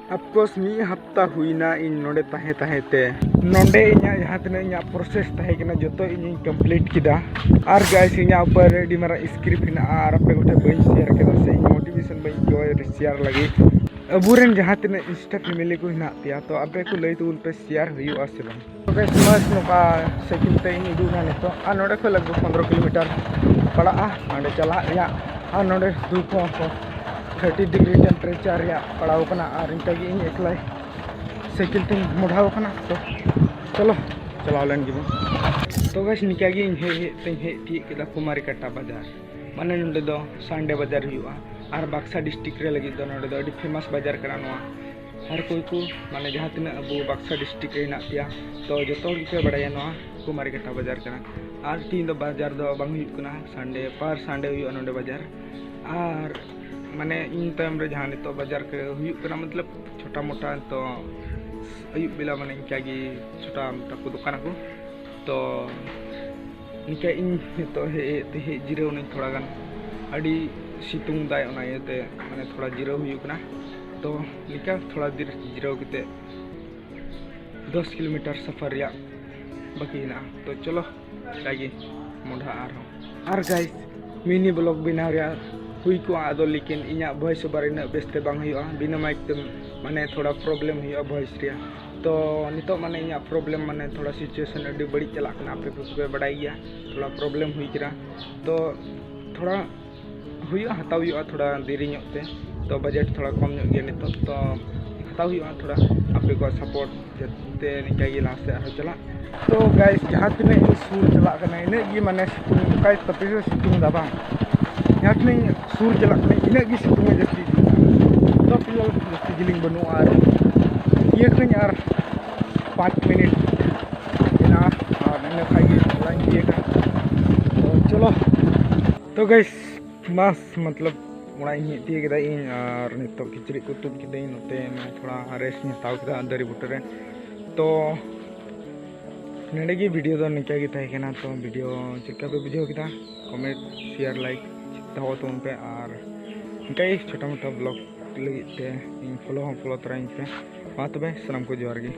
Of course मी हफ्ता हुईना इन नोडे ताहे ताहे ते नोडे इन्या जहाँ तना इन्या प्रोसेस ताहे कना जोतो इन्या कंप्लीट किदा आर गाइस इन्या ऊपर डी मारा स्क्रिप्ट हिना आर आपे गोटे बई शेयर केदा से इन मोटिवेशन बई को शेयर लगी अबुरेन जहाँ तना इंस्टा फैमिली को हिना तिया तो आपे को लई तो उन पे शेयर हुई आसे बन तो गाइस मस नोका सेकिन ते इन इदु ना तो आ नोडे को लगभग 15 किलोमीटर पड़ा आंडे चला या आ नोडे धूप को 30 डिग्री टेम्परेचर या पड़ाव कना और इनकागी इन एकला साइकिल तीन मुढ़ाव कना तो चलो चलाव लेन गिबो तो गाइस निकागी इन हे ती केदा कुमारी कट्टा बाजार माने नोडे दो संडे बाजार हुआ और बक्सा डिस्ट्रिक्ट रे लगी दो नोडे दो फेमस बाजार कना नोआ हर कोई को माने जहाँ तीन अब बक्सा डिस्ट्रिक्ट रे ना पिया तो जो के बड़ाया नोआ कुमारी कट्टा बाजार कना और तीन दो बाजार दो बांग हुई कना संडे पर संडे हुआ नोडे बाजार और माने इन टाइम रे जहाँ तो बाजार के हुई मतलब छोटा मोटा तो अयुब बेला माने इनकागी छोटा मोटा को दुकान को तो निका इन तो हे जिराव नहीं थोड़ा गान अड़ी सितुंग दाय ओना येते माने थोड़ा जिराव हुई कना तो निका थोड़ा देर जिराव केते 10 किलोमीटर सफर या बाकी ना तो चलो जागी मोढ़ा आर गाइस मिनी ब्लॉग बिना रे हुई को आदो लेकिन इना वॉइस ओवर इन बेस्ते बांग हुआ बिना माइक ते माने थोड़ा प्रॉब्लम हुआ वॉइस रे तो नितो माने इना प्रॉब्लम माने थोड़ा सिचुएशन अडी बड़ी चला कना आपे को बड़ाई गया थोड़ा प्रॉब्लम हुई करा तो थोड़ा हुआ हताव हुआ थोड़ा देरी ते तो बजट थोड़ा कम गया नितो तो हताव हुआ थोड़ा आपे को सपोर्ट जते निकागी लासे आरो चला तो गाइस जहाँ तिने सूर चला कना इने गी माने सितुंग काई तपे सितुंग दा बांग यहाँ नहीं सूर चला इन सितुंग जस्ती तो फिलहाल जस्ती जिलिंग बनू और ये और 5 मिनट इना और इन खाई लाइन तो चलो तो गैस बस मतलब मुड़ा इन तीदा इन और नितो किचरी को तुद के नोते मैं थोड़ा रेस्ट हताव किदा दारी बुटे रे तो नेडेगी वीडियो दो निका गी ताहे केना तो वीडियो चिका पे बुझाव किदा कमेंट शेयर लाइक दहो तो उन पे और इनका छोटा मोटा ब्लॉग लगे फॉलो तरा पे मा तबे सलाम को जोहार गे।